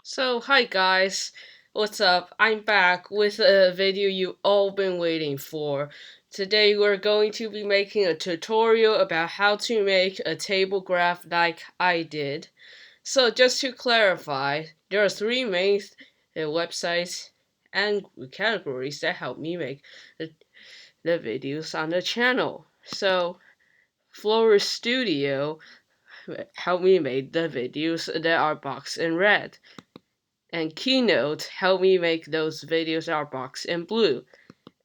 So, hi guys, what's up? I'm back with a video you all been waiting for. Today we're going to be making a tutorial about how to make a table graph like I did. So just to clarify, there are three main websites and categories that help me make the videos on the channel. So, Flora Studio helped me make the videos that are boxed in red, and Keynote helped me make those videos that are boxed in blue.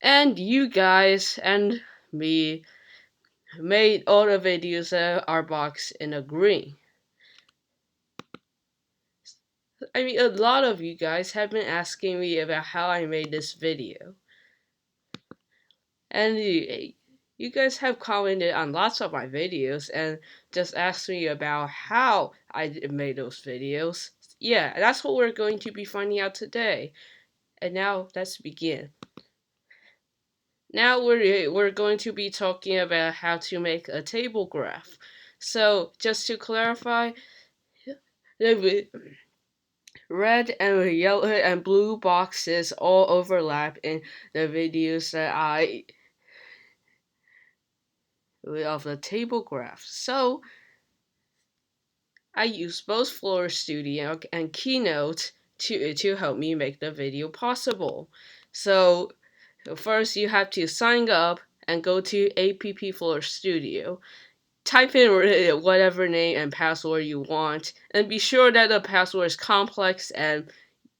And you guys and me made all the videos that are boxed in a green. I mean, a lot of you guys have been asking me about how I made this video. And you guys have commented on lots of my videos and just asked me about how I made those videos. Yeah, that's what we're going to be finding out today. And now let's begin. Now we're going to be talking about how to make a table graph. So just to clarify, the red and yellow and blue boxes all overlap in the videos that I of the table graph. So I use both Floor Studio and Keynote to help me make the video possible. So first you have to sign up and go to App Floor Studio. Type in whatever name and password you want, and be sure that the password is complex and,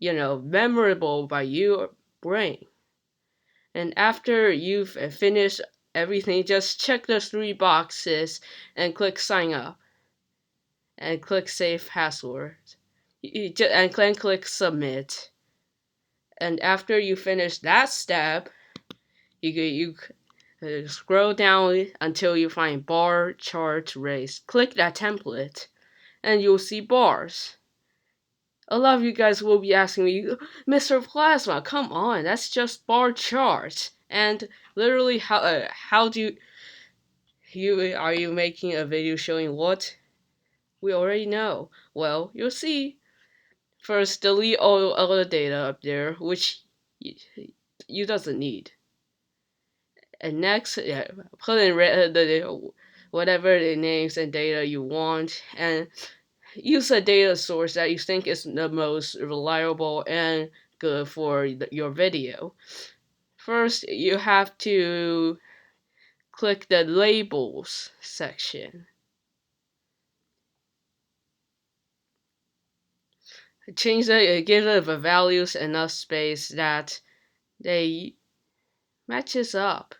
memorable by your brain. And after you've finished everything, just check the three boxes and click sign up and click save password and then click submit. And after you finish that step, you scroll down until you find bar chart race. Click that template and you'll see bars. A lot of you guys will be asking me, Mr. Plasma, come on, that's just bar charts. And literally, how do you are you making a video showing what? We already know. Well, you'll see. First, delete all the data up there, which you doesn't need. And next, put in whatever the names and data you want, and use a data source that you think is the most reliable and good for your video. First, you have to click the labels section. Give the values enough space that they matches up.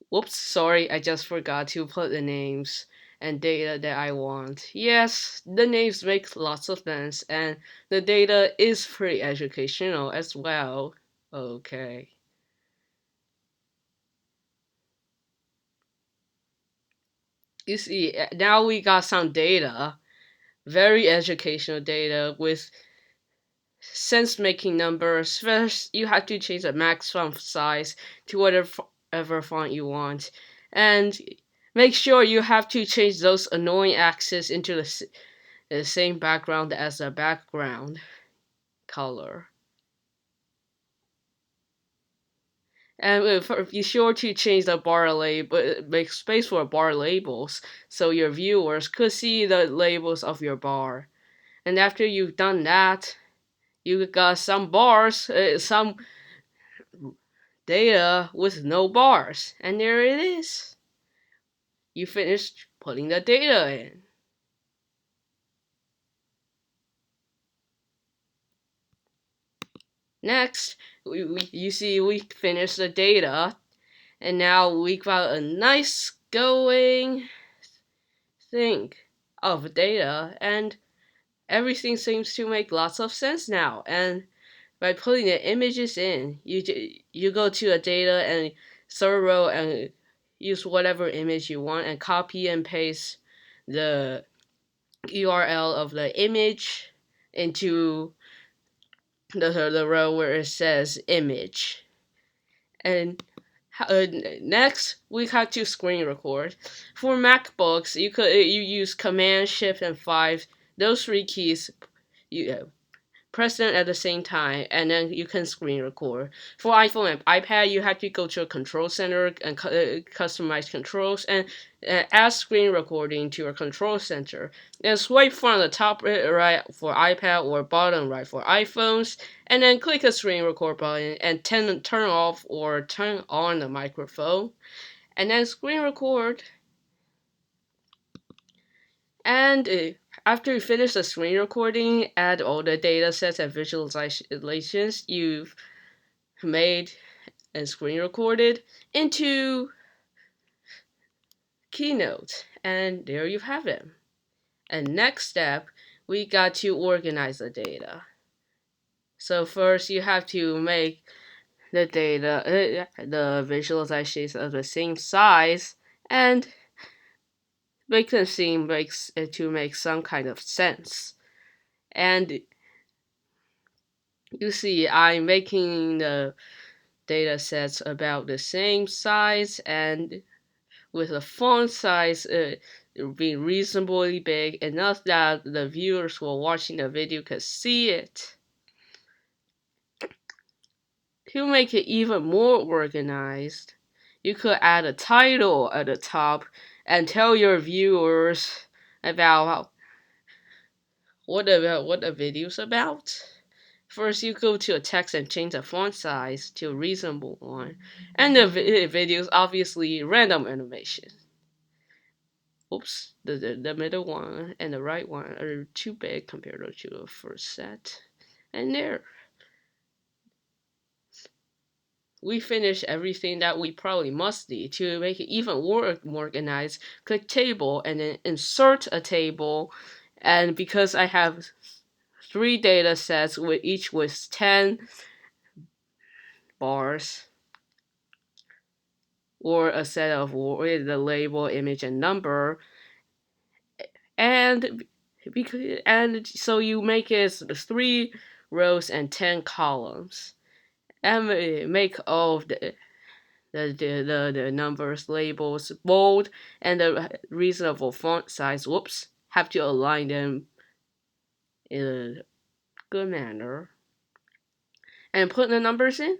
Whoops, sorry, I just forgot to put the names and data that I want. Yes, the names make lots of sense, and the data is pretty educational as well. Okay. You see, now we got some data, very educational data with sense-making numbers. First, you have to change the max font size to whatever font you want, and make sure you have to change those annoying axes into the same background as the background color. And be sure to change the bar label, make space for bar labels so your viewers could see the labels of your bar. And after you've done that, you got some bars, some data with no bars. And there it is. You finished putting the data in. Next, you see we finished the data, and now we got a nice going thing of data, and everything seems to make lots of sense now. And by putting the images in, you go to a data and third row and use whatever image you want and copy and paste the URL of the image into the row where it says image. And next, we have to screen record. For MacBooks, you use Command, Shift, and 5. Those three keys you press them at the same time, and then you can screen record. For iPhone and iPad, you have to go to a control center and customize controls and add screen recording to your control center. And swipe from the top right for iPad or bottom right for iPhones, and then click the screen record button and turn off or turn on the microphone, and then screen record. And after you finish the screen recording, add all the data sets and visualizations you've made and screen recorded into Keynote. And there you have it. And next step, we got to organize the data. So first you have to make the data, the visualizations of the same size, and make them seem to make some kind of sense. And you see, I'm making the data sets about the same size and with a font size being reasonably big enough that the viewers who are watching the video could see it. To make it even more organized, you could add a title at the top and tell your viewers about what the video's about. First, you go to a text and change the font size to a reasonable one, and the video is obviously random animation. Oops, the middle one and the right one are too big compared to the first set. And there. We finished everything that we probably must need. To make it even more organized, click table and then insert a table. And because I have 3 data sets with each with 10 bars, or a set of with the label, image, and number, and so you make it 3 rows and 10 columns, and make all of the numbers, labels bold, and the reasonable font size. Whoops, have to align them in a good manner, and put the numbers in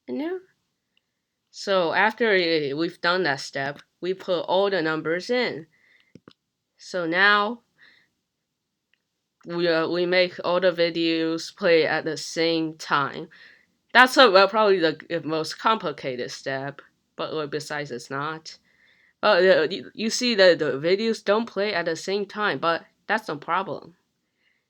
there. So after we've done that step, we put all the numbers in. So now we make all the videos play at the same time. That's probably the most complicated step, but besides it's not. You see that the videos don't play at the same time, but that's no problem.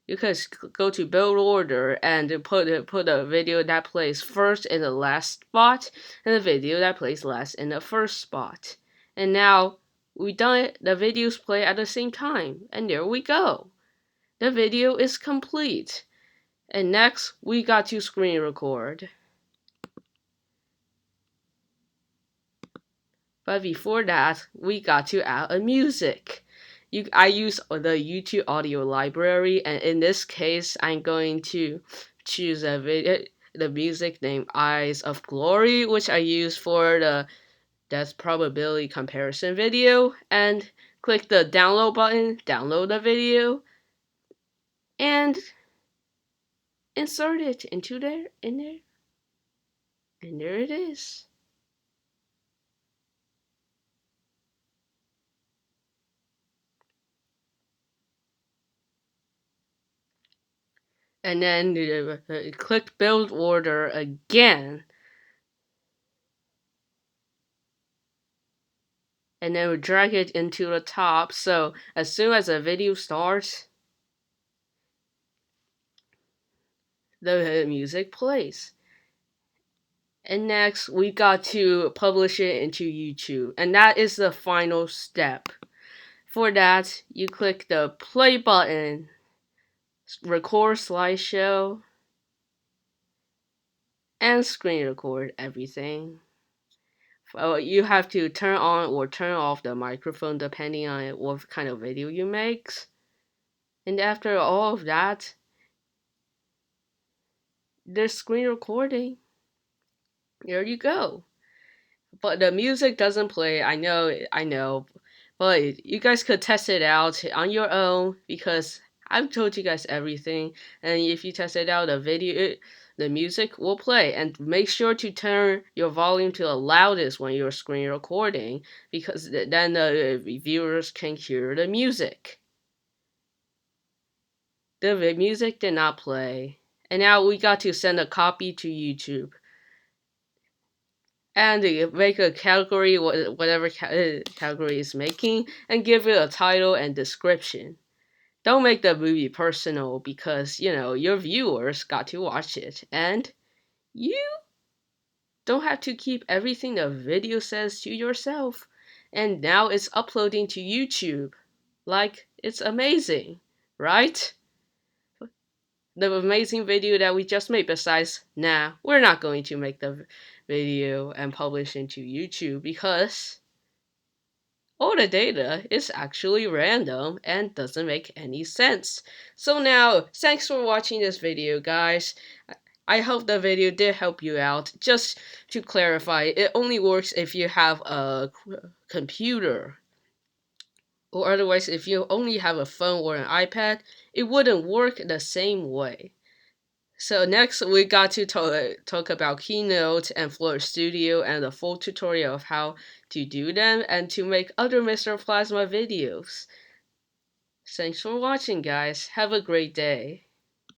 You can go to build order and put a video that plays first in the last spot, and the video that plays last in the first spot. And now we done it. The videos play at the same time, and there we go. The video is complete. And next, we got to screen record. But before that, we got to add a music. I use the YouTube audio library, and in this case, I'm going to choose the music named Eyes of Glory, which I use for the death probability comparison video, and click the download button, download the video, and insert it into there, and there it is. And then click build order again. And then we drag it into the top, so as soon as the video starts, the music plays. And next, we got to publish it into YouTube, and that is the final step. For that, you click the play button, record slideshow, and screen record everything. You have to turn on or turn off the microphone depending on what kind of video you make. And after all of that, there's screen recording. There you go. But the music doesn't play. I know. But you guys could test it out on your own because I've told you guys everything, and if you test it out, the music will play. And make sure to turn your volume to the loudest when you're screen recording, because then the viewers can hear the music. The music did not play, and now we got to send a copy to YouTube. And make a category, whatever category is making, and give it a title and description. Don't make the movie personal because, your viewers got to watch it. And you don't have to keep everything the video says to yourself. And now it's uploading to YouTube. Like, it's amazing, right? The amazing video that we just made. Besides, we're not going to make the video and publish into YouTube because all the data is actually random and doesn't make any sense. So now, thanks for watching this video, guys. I hope the video did help you out. Just to clarify, it only works if you have a computer. Or otherwise, if you only have a phone or an iPad, it wouldn't work the same way. So next we got to talk about Keynote and Floor Studio and the full tutorial of how to do them and to make other Mr. Plasma videos. Thanks for watching, guys. Have a great day.